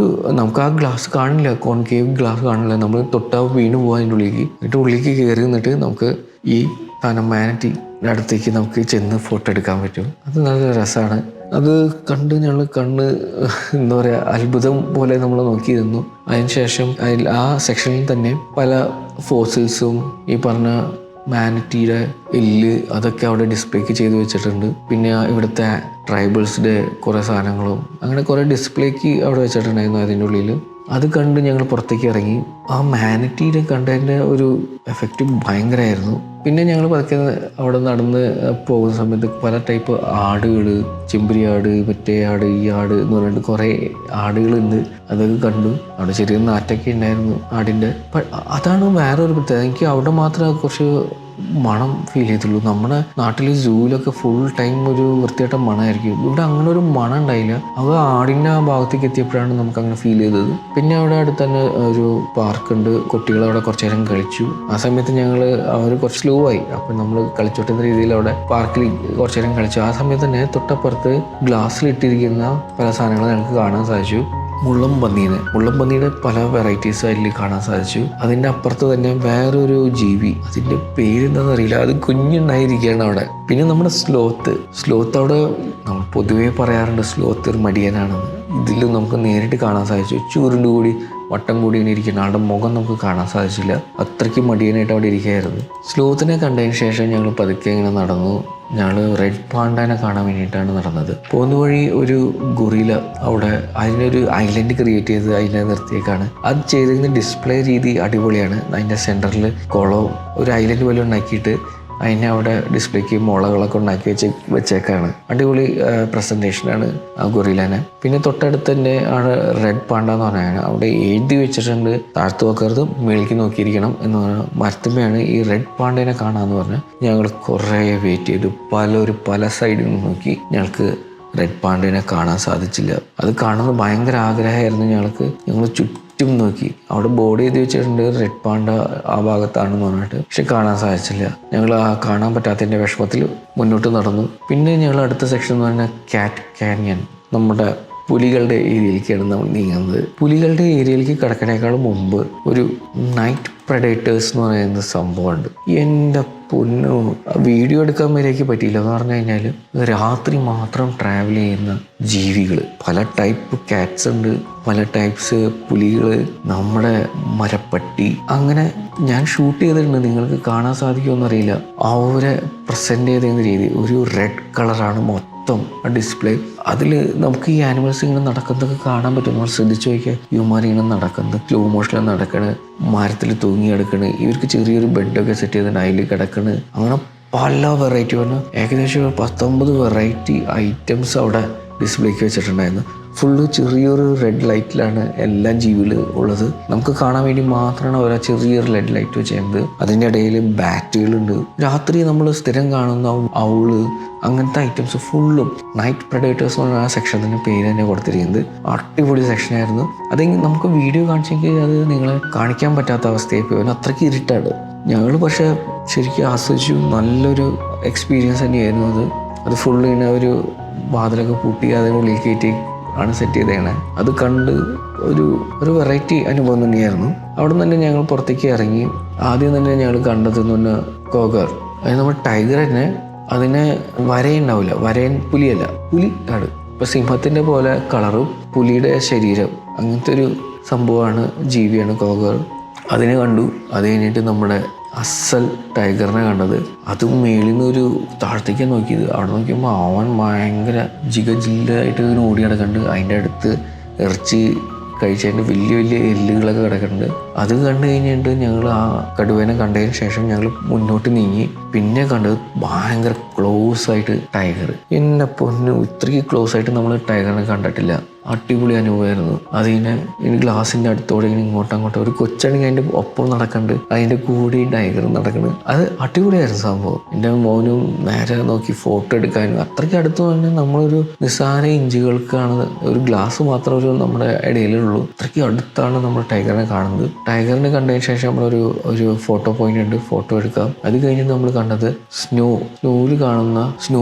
Speaker 1: നമുക്ക് ആ ഗ്ലാസ് കാണില്ല, കോൺകേവ് ഗ്ലാസ് കാണില്ല. നമ്മൾ തൊട്ടാ വീണ് പോകാൻ അതിൻ്റെ ഉള്ളിലേക്ക്. എന്നിട്ട് ഉള്ളിലേക്ക് കയറി നിന്നിട്ട് നമുക്ക് ഈ മാനിറ്റിയുടെ അടുത്തേക്ക് നമുക്ക് ചെന്ന് ഫോട്ടോ എടുക്കാൻ പറ്റും. അത് നല്ല രസമാണ്. അത് കണ്ട് ഞങ്ങൾ കണ്ണ് എന്താ പറയുക അത്ഭുതം പോലെ നമ്മൾ നോക്കിയിരുന്നു. അതിനുശേഷം ആ സെക്ഷനിൽ തന്നെ പല ഫോസിൽസും ഈ പറഞ്ഞ മാനിറ്റിയുടെ എല്ല് അതൊക്കെ അവിടെ ഡിസ്പ്ലേക്ക് ചെയ്ത് വെച്ചിട്ടുണ്ട്. പിന്നെ ഇവിടുത്തെ ട്രൈബൽസിൻ്റെ കുറേ സാധനങ്ങളും അങ്ങനെ കുറേ ഡിസ്പ്ലേക്ക് അവിടെ വെച്ചിട്ടുണ്ടായിരുന്നു അതിൻ്റെ ഉള്ളിൽ. അത് കണ്ട് ഞങ്ങൾ പുറത്തേക്ക് ഇറങ്ങി. ആ മാനിറ്റീനെ കണ്ടതിൻ്റെ ഒരു എഫക്റ്റ് ഭയങ്കരമായിരുന്നു. പിന്നെ ഞങ്ങൾ പതുക്കെ അവിടെ നടന്ന് പോകുന്ന സമയത്ത് പല ടൈപ്പ് ആടുകൾ, ചെമ്പരിയാട്, മറ്റേ ആട്, ഈ ആട് എന്ന് പറഞ്ഞിട്ട് കുറേ ആടുകളുണ്ട്. അതൊക്കെ കണ്ടു. അവിടെ ചെറിയ നാറ്റൊക്കെ ഉണ്ടായിരുന്നു ആടിൻ്റെ. അതാണ് വേറൊരു പ്രത്യേകത. എനിക്ക് അവിടെ മാത്രമേ കുറച്ച് മണം ഫീൽ ചെയ്തുള്ളൂ. നമ്മുടെ നാട്ടിൽ സൂവിലൊക്കെ ഫുൾ ടൈം ഒരു വൃത്തിയായിട്ട മണമായിരിക്കും. ഇവിടെ അങ്ങനെ ഒരു മണം ഉണ്ടായില്ല. അത് ആടിൻ്റെ ആ ഭാഗത്തേക്ക് എത്തിയപ്പോഴാണ് നമുക്ക് അങ്ങനെ ഫീൽ ചെയ്തത്. പിന്നെ അവിടെ അടുത്ത് തന്നെ ഒരു പാർക്കുണ്ട്. കുട്ടികൾ അവിടെ കുറച്ച് നേരം കളിച്ചു. ആ സമയത്ത് ഞങ്ങൾ അവർ കുറച്ച് സ്ലോ ആയി. അപ്പം നമ്മൾ കളിച്ചോട്ടുന്ന രീതിയിൽ അവിടെ പാർക്കിൽ കുറച്ച് നേരം കളിച്ചു. ആ സമയത്ത് തന്നെ തൊട്ടപ്പുറത്ത് ഗ്ലാസ്സിലിട്ടിരിക്കുന്ന പല സാധനങ്ങൾ ഞങ്ങൾക്ക് കാണാൻ സാധിച്ചു. മുള്ളംപന്നിയുടെ പല വെറൈറ്റീസ് അതിൽ കാണാൻ സാധിച്ചു. അതിൻ്റെ അപ്പുറത്ത് തന്നെ വേറൊരു ജീവി, അതിൻ്റെ പേരെന്താണെന്ന് അറിയില്ല, അത് കുഞ്ഞുണ്ടായിരിക്കുകയാണ് അവിടെ. പിന്നെ നമ്മുടെ സ്ലോത്ത് അവിടെ നമ്മൾ പൊതുവേ പറയാറുണ്ട് സ്ലോത്ത് ഒരു മടിയനാണെന്ന്. ഇതിൽ നമുക്ക് നേരിട്ട് കാണാൻ സാധിച്ചു. ചുരുണ്ടുകൂടി വട്ടം കൂടി ഇങ്ങനെ ഇരിക്കുന്ന ആളുടെ മുഖം നമുക്ക് കാണാൻ സാധിച്ചില്ല. അത്രയ്ക്ക് മടിയനായിട്ട് അവിടെ ഇരിക്കുകയായിരുന്നു. സ്ലോത്തിനെ കണ്ടതിന് ശേഷം ഞങ്ങൾ പതുക്കെ ഇങ്ങനെ നടന്നു. ഞങ്ങൾ റെഡ് പാണ്ടാനെ കാണാൻ വേണ്ടിയിട്ടാണ് നടന്നത്. പോകുന്ന വഴി ഒരു ഗൊറില അവിടെ അതിനൊരു ഐലൻഡ് ക്രിയേറ്റ് ചെയ്ത് അതിനെ നിർത്തിയേക്കാണ്. അത് ചെയ്തിരുന്ന ഡിസ്പ്ലേ രീതി അടിപൊളിയാണ്. അതിൻ്റെ സെൻറ്ററിൽ കുളവും ഒരു ഐലൻഡ് പോലെ ഉണ്ടാക്കിയിട്ട് അതിനെ അവിടെ ഡിസ്പ്ലേക്ക് മുളകളൊക്കെ ഉണ്ടാക്കി വെച്ചേക്കാണ്. അടിപൊളി പ്രസൻറ്റേഷനാണ് ആ ഗൊറിലാനെ. പിന്നെ തൊട്ടടുത്ത് തന്നെ ആണ് റെഡ് പാണ്ട എന്ന് പറഞ്ഞാൽ അവിടെ എഴുതി വെച്ചിട്ടുണ്ട്, താഴ്ത്തു നോക്കരുത് മേളിലേക്ക് നോക്കിയിരിക്കണം എന്ന് പറഞ്ഞാൽ. മരത്തുമ്മയാണ് ഈ റെഡ് പാണ്ടേനെ കാണാമെന്ന് പറഞ്ഞാൽ ഞങ്ങൾ കുറേ വെയിറ്റ് ചെയ്തു. പല സൈഡിൽ നിന്ന് നോക്കി ഞങ്ങൾക്ക് റെഡ് പാണ്ടേനെ കാണാൻ സാധിച്ചില്ല. അത് കാണുന്നത് ഭയങ്കര ആഗ്രഹമായിരുന്നു ഞങ്ങൾക്ക്. ഞങ്ങൾ ചുറ്റും നോക്കി. അവിടെ ബോർഡ് ചെയ്ത് വെച്ചിട്ടുണ്ട് റെഡ് പാണ്ട ആ ഭാഗത്താണെന്ന് പറഞ്ഞിട്ട്. പക്ഷെ കാണാൻ സാധിച്ചില്ല. ഞങ്ങൾ ആ കാണാൻ പറ്റാത്തതിൻ്റെ വിഷമത്തിൽ മുന്നോട്ട് നടന്നു. പിന്നെ ഞങ്ങൾ അടുത്ത സെക്ഷൻ എന്ന് പറഞ്ഞാൽ കാറ്റ് കാനിയൻ, നമ്മുടെ പുലികളുടെ ഏരിയയിലേക്കാണ് നമ്മൾ നീങ്ങുന്നത്. പുലികളുടെ ഏരിയയിലേക്ക് കിടക്കണേക്കാളും മുമ്പ് ഒരു നൈറ്റ് പ്രെഡേറ്റേഴ്സ് എന്ന് പറയുന്ന സംഭവമുണ്ട്. എൻ്റെ പൊന്നു, വീഡിയോ എടുക്കാൻ വരെയൊക്കെ പറ്റിയില്ല. എന്ന് പറഞ്ഞു കഴിഞ്ഞാൽ രാത്രി മാത്രം ട്രാവൽ ചെയ്യുന്ന ജീവികൾ, പല ടൈപ്പ് കാറ്റ്സ് ഉണ്ട്, പല ടൈപ്സ് പുലികൾ, നമ്മുടെ മരപ്പട്ടി. അങ്ങനെ ഞാൻ ഷൂട്ട് ചെയ്തിട്ടുണ്ട്. നിങ്ങൾക്ക് കാണാൻ സാധിക്കുമെന്നറിയില്ല. അവരെ പ്രസൻറ്റ് ചെയ്തിരുന്ന രീതി ഒരു റെഡ് കളറാണ് മൊത്തം ഡിസ്പ്ലേ. അതിൽ നമുക്ക് ഈ ആനിമൽസ് ഇങ്ങനെ നടക്കുന്നതൊക്കെ കാണാൻ പറ്റും. നമ്മൾ ശ്രദ്ധിച്ചു നോക്കിയാൽ ഇവന്മാർ ഇങ്ങനെ നടക്കുന്നത്, സ്ലോ മോഷനിൽ നടക്കണത്, മരത്തിൽ തൂങ്ങി കിടക്കണ്, ഇവർക്ക് ചെറിയൊരു ബെഡൊക്കെ സെറ്റ് ചെയ്തിട്ട് അതിൽ കിടക്കണ്. അങ്ങനെ പല വെറൈറ്റി പറഞ്ഞാൽ ഏകദേശം 19 വെറൈറ്റി ഐറ്റംസ് അവിടെ ഡിസ്പ്ലേക്ക് വെച്ചിട്ടുണ്ടായിരുന്നു. ഫുള്ള് ചെറിയൊരു റെഡ് ലൈറ്റിലാണ് എല്ലാ ജീവികളും ഉള്ളത്. നമുക്ക് കാണാൻ വേണ്ടി മാത്രമാണ് അവർ ചെറിയൊരു റെഡ് ലൈറ്റ് വെച്ചത്. അതിൻ്റെ ഇടയിൽ ബാറ്റുകളുണ്ട്. രാത്രി നമ്മൾ സ്ഥിരം കാണുന്ന ഔള്, അങ്ങനത്തെ ഐറ്റംസ് ഫുള്ളും നൈറ്റ് പ്രെഡേറ്റേഴ്സ് എന്ന് പറഞ്ഞ ആ സെക്ഷൻ്റെ പേര് തന്നെ കൊടുത്തിരിക്കുന്നത്. അടിപൊളി സെക്ഷനായിരുന്നു. അതെങ്കിൽ നമുക്ക് വീഡിയോ കാണിച്ചെങ്കിൽ അത് നിങ്ങളെ കാണിക്കാൻ പറ്റാത്ത അവസ്ഥയായി പോയി. അത്രയ്ക്ക് ഇരുട്ടാണ്. ഞങ്ങൾ പക്ഷേ ശരിക്കും ആസ്വദിച്ചു. നല്ലൊരു എക്സ്പീരിയൻസ് തന്നെയായിരുന്നു അത് ഫുള്ള് ഇങ്ങനെ ഒരു വാതിലൊക്കെ പൂട്ടി അതിനുള്ളിൽ കയറ്റി ആണ് സെറ്റ് ചെയ്തേണേ. അത് കണ്ട് ഒരു വെറൈറ്റി അനുഭവം തന്നെയായിരുന്നു. അവിടെ നിന്ന് തന്നെ ഞങ്ങൾ പുറത്തേക്ക് ഇറങ്ങി. ആദ്യം തന്നെ ഞങ്ങൾ കണ്ടതെന്ന് പറഞ്ഞാൽ കോഗർ. അത് നമ്മൾ ടൈഗർ തന്നെ, അതിന് വരയുണ്ടാവില്ല. വരയൻ പുലിയല്ല, പുലി ആണ്. ഇപ്പം സിംഹത്തിൻ്റെ പോലെ കളറും പുലിയുടെ ശരീരം, അങ്ങനത്തെ ഒരു സംഭവമാണ്, ജീവിയാണ് കോഗർ. അതിനെ കണ്ടു. അത് കഴിഞ്ഞിട്ട് നമ്മുടെ അസൽ ടൈഗറിനെ കണ്ടത്. അതും മേളിൽ നിന്ന് ഒരു താഴത്തേക്കാണ് നോക്കിയത്. അവിടെ നോക്കിയപ്പോൾ അവൻ ഭയങ്കര ജില്ലായിട്ട് ഇങ്ങനെ ഓടി കിടക്കുന്നുണ്ട്. അതിൻ്റെ അടുത്ത് ഇറച്ചി കഴിച്ചതിൻ്റെ വലിയ എല്ലുകളൊക്കെ കിടക്കുന്നുണ്ട്. അത് കണ്ടു കഴിഞ്ഞിട്ട് ഞങ്ങൾ ആ കടുവേനെ കണ്ടതിന് ശേഷം ഞങ്ങൾ മുന്നോട്ട് നീങ്ങി. പിന്നെ കണ്ടത് ഭയങ്കര ക്ലോസ് ആയിട്ട് ടൈഗർ. എൻ്റെ പൊന്നു, ഇത്രയ്ക്ക് ക്ലോസ് ആയിട്ട് നമ്മൾ ടൈഗറിനെ കണ്ടിട്ടില്ല. അടിപൊളി അനുഭവമായിരുന്നു. അതിനെ ഇനി ഗ്ലാസിൻ്റെ അടുത്തോടെ ഇങ്ങനെ ഇങ്ങോട്ടങ്ങോട്ട് ഒരു കൊച്ചാണെങ്കിൽ അതിൻ്റെ ഒപ്പം നടക്കുന്നുണ്ട്, അതിൻ്റെ കൂടെ ടൈഗർ നടക്കുന്നത്. അത് അടിപൊളിയായിരുന്നു സംഭവം. എൻ്റെ മോനും നേരെ നോക്കി ഫോട്ടോ എടുക്കാനും അത്രയ്ക്ക് അടുത്ത് തന്നെ. നമ്മളൊരു നിസ്സാര ഇഞ്ചുകൾക്കാണ് ഒരു ഗ്ലാസ് മാത്രം ഒരു നമ്മുടെ ഇടയിലുള്ളൂ. അത്രയ്ക്ക് അടുത്താണ് നമ്മൾ ടൈഗറിനെ കാണുന്നത്. ടൈഗറിനെ കണ്ടതിന് ശേഷം നമ്മളൊരു ഫോട്ടോ പോയിന്റ് ഉണ്ട്, ഫോട്ടോ എടുക്കാം. അത് കഴിഞ്ഞ് നമ്മൾ കണ്ടത് സ്നോയിൽ കാണുന്ന സ്നോ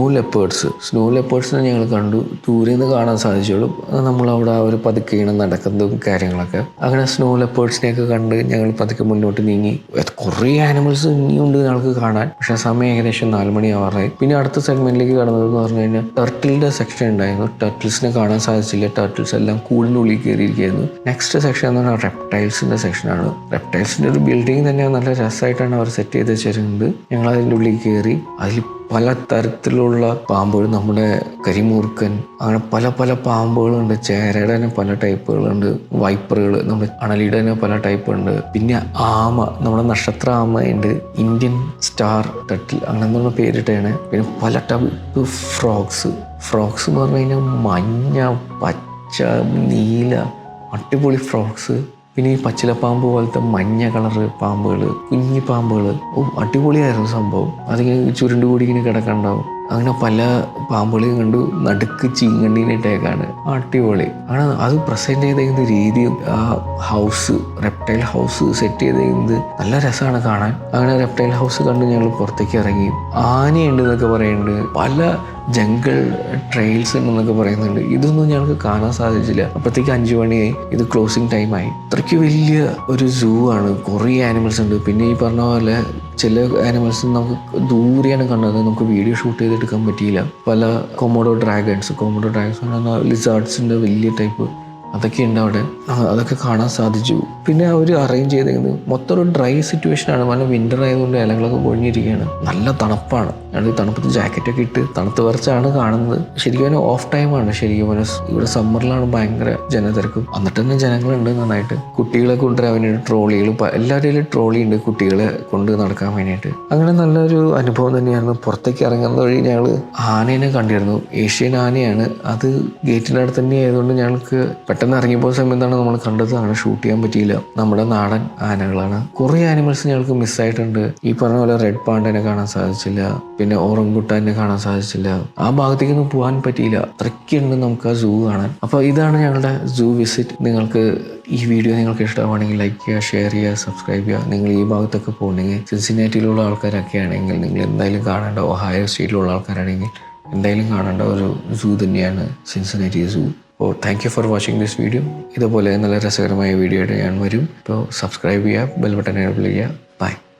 Speaker 1: ലെപ്പേർഡ്സിനെ ഞങ്ങൾ കണ്ടു. ദൂരെ നിന്ന് കാണാൻ സാധിച്ചുള്ളൂ. നമ്മളവിടെ ഒരു പതുക്കെ ഇങ്ങനെ നടക്കുന്നതും കാര്യങ്ങളൊക്കെ. അങ്ങനെ സ്നോ ലെപ്പേർഡ്സിനെയൊക്കെ കണ്ട് ഞങ്ങൾ പതുക്കെ മുന്നോട്ട് നീങ്ങി. കുറേ ആനിമൽസ് ഇനിയുണ്ട് ഞങ്ങൾക്ക് കാണാൻ. പക്ഷേ സമയം ഏകദേശം 4 മണി ആവാറായി. പിന്നെ അടുത്ത സെഗ്മെന്റിലേക്ക് കടന്നതെന്ന് പറഞ്ഞു കഴിഞ്ഞാൽ ടർട്ടിലിന്റെ സെക്ഷൻ ഉണ്ടായിരുന്നു. ടർട്ടിൽസിനെ കാണാൻ സാധിച്ചില്ല. ടർട്ടിൽസ് എല്ലാം കൂടിനുള്ളിൽ കയറിയിരിക്കുകയായിരുന്നു. നെക്സ്റ്റ് സെക്ഷൻ എന്ന് പറഞ്ഞാൽ റെപ്റ്റൈൽസിന്റെ സെക്ഷനാണ്. റെപ്റ്റൈൽസിന്റെ ഒരു ബിൽഡിംഗ് തന്നെ നല്ല രസമായിട്ടാണ് അവർ സെറ്റ് ചെയ്ത് വെച്ചിരുന്നത്. ഞങ്ങൾ അതിൻ്റെ ഉള്ളിൽ കയറി. അതിൽ പല തരത്തിലുള്ള പാമ്പുകൾ, നമ്മുടെ കരിമൂർക്കൻ, അങ്ങനെ പല പല പാമ്പുകളുണ്ട്. ചേരയുടെ തന്നെ പല ടൈപ്പുകളുണ്ട്. വൈപ്പറുകൾ, നമ്മുടെ അണലിയുടെ തന്നെ പല ടൈപ്പ് ഉണ്ട്. പിന്നെ ആമ, നമ്മുടെ നക്ഷത്ര ആമയുണ്ട്. ഇന്ത്യൻ സ്റ്റാർ ടർട്ടിൽ അങ്ങനെ എന്നുള്ള പേരിട്ടാണ്. പിന്നെ പല ടൈപ്പ് ഫ്രോഗ്സ് എന്ന് പറഞ്ഞു കഴിഞ്ഞാൽ മഞ്ഞ, പച്ച, നീല, അടിപൊളി ഫ്രോഗ്സ്. പിന്നെ ഈ പച്ചിലപ്പാമ്പ് പോലത്തെ മഞ്ഞ കളറ് പാമ്പുകൾ, കുഞ്ഞി പാമ്പുകൾ. അടിപൊളിയായിരുന്നു സംഭവം. അതിങ്ങനെ ചുരുണ്ടുകൂടി ഇങ്ങനെ കിടക്കണ്ടാവും. അങ്ങനെ പല പാമ്പുകളെയും കണ്ടു. നടുക്ക് ചീങ്കണ്ണീനിട്ടേക്കാണ്. അടിപൊളി. അങ്ങനെ അത് പ്രസൻറ്റ് ചെയ്തേക്കുന്ന രീതിയും ആ ഹൗസ്, റെപ്റ്റൈൽ ഹൗസ് സെറ്റ് ചെയ്തേക്കുന്നത് നല്ല രസമാണ് കാണാൻ. അങ്ങനെ റെപ്റ്റൈൽ ഹൗസ് കണ്ട് ഞങ്ങൾ പുറത്തേക്ക് ഇറങ്ങി. ആനയുണ്ട് എന്നൊക്കെ പറയുന്നുണ്ട്. പല ജംഗിൾ ട്രെയിൽസ് ഉണ്ടെന്നൊക്കെ പറയുന്നുണ്ട്. ഇതൊന്നും ഞങ്ങൾക്ക് കാണാൻ സാധിച്ചില്ല. അപ്പോഴത്തേക്ക് 5 മണിയായി. ഇത് ക്ലോസിങ് ടൈമായി. അത്രയ്ക്ക് വലിയ ഒരു സൂ ആണ്. കുറേ ആനിമൽസ് ഉണ്ട്. പിന്നെ ഈ പറഞ്ഞ പോലെ ചില ആനിമൽസ് നമുക്ക് ദൂരെയാണ് കണ്ടത്. നമുക്ക് വീഡിയോ ഷൂട്ട് ചെയ്തെടുക്കാൻ പറ്റിയില്ല. പല കൊമോഡോ ഡ്രാഗൺസ് പറഞ്ഞാൽ ലിസാർഡ്സിൻ്റെ വലിയ ടൈപ്പ് അതൊക്കെ ഉണ്ട് അവിടെ. അതൊക്കെ കാണാൻ സാധിച്ചു. പിന്നെ അവർ അറേഞ്ച് ചെയ്തേക്കുന്നത് മൊത്തം ഒരു ഡ്രൈ സിറ്റുവേഷനാണ്. നല്ല വിൻ്റർ ആയതുകൊണ്ട് ഇലകളൊക്കെ പൊഴിഞ്ഞിരിക്കുകയാണ്. നല്ല തണുപ്പാണ്. ഞങ്ങൾ ഈ തണുപ്പത്ത് ജാക്കറ്റൊക്കെ ഇട്ട് തണുത്ത് വരച്ചാണ് കാണുന്നത്. ശരിക്കും പറഞ്ഞാൽ ഓഫ് ടൈമാണ്. ശരിക്കും പറഞ്ഞാൽ ഇവിടെ സമ്മറിലാണ് ഭയങ്കര ജനത്തിരക്കും. എന്നിട്ട് തന്നെ ജനങ്ങളുണ്ട് നന്നായിട്ട്. കുട്ടികളെ കൊണ്ടുവരാൻ വേണ്ടിയിട്ട് ട്രോളികൾ, എല്ലാവരുടെയും ട്രോളി ഉണ്ട് കുട്ടികളെ കൊണ്ട് നടക്കാൻ വേണ്ടിയിട്ട്. അങ്ങനെ നല്ലൊരു അനുഭവം തന്നെയായിരുന്നു. പുറത്തേക്ക് ഇറങ്ങുന്ന വഴി ഞങ്ങൾ ആനേനെ കണ്ടിരുന്നു. ഏഷ്യൻ ആനയാണ്. അത് ഗേറ്റിൻ്റെ അടുത്ത് തന്നെ ആയതുകൊണ്ട് ഞങ്ങൾക്ക് പെട്ടെന്ന് ഇറങ്ങിപ്പോയ സമയത്താണ് നമ്മൾ കണ്ടത്. അങ്ങനെ ഷൂട്ട് ചെയ്യാൻ പറ്റിയില്ല. നമ്മുടെ നാടൻ ആനകളാണ്. കുറേ ആനിമൽസ് ഞങ്ങൾക്ക് മിസ്സായിട്ടുണ്ട്. ഈ പറഞ്ഞ പോലെ റെഡ് പാണ്ടനെ കാണാൻ സാധിച്ചില്ല. പിന്നെ ഓറംഗുട്ടാനെ കാണാൻ സാധിച്ചില്ല. ആ ഭാഗത്തേക്കൊന്നും പോകാൻ പറ്റിയില്ല. അത്രയ്ക്കുണ്ട് നമുക്ക് ആ സൂ കാണാൻ. അപ്പോൾ ഇതാണ് ഞങ്ങളുടെ സൂ വിസിറ്റ്. നിങ്ങൾക്ക് ഈ വീഡിയോ നിങ്ങൾക്ക് ഇഷ്ടമാണെങ്കിൽ ലൈക്ക് ചെയ്യുക, ഷെയർ ചെയ്യുക, സബ്സ്ക്രൈബ് ചെയ്യുക. നിങ്ങൾ ഈ ഭാഗത്തൊക്കെ പോകണമെങ്കിൽ, സിൻസിനാറ്റിയിലുള്ള ആൾക്കാരൊക്കെ ആണെങ്കിൽ നിങ്ങൾ എന്തായാലും കാണേണ്ട, ഒഹായോ സ്റ്റേറ്റിലുള്ള ആൾക്കാരാണെങ്കിൽ എന്തായാലും കാണേണ്ട ഒരു സൂ തന്നെയാണ് സിൻസിനാറ്റി സൂ. അപ്പോൾ thank you for watching this video. ഇതുപോലെ നല്ല രസകരമായ വീഡിയോ ആയിട്ട് ഞാൻ വരും. അപ്പോൾ സബ്സ്ക്രൈബ് ചെയ്യുക, ബെൽ ബട്ടൺ എനേബിൾ ചെയ്യുക. ബൈ.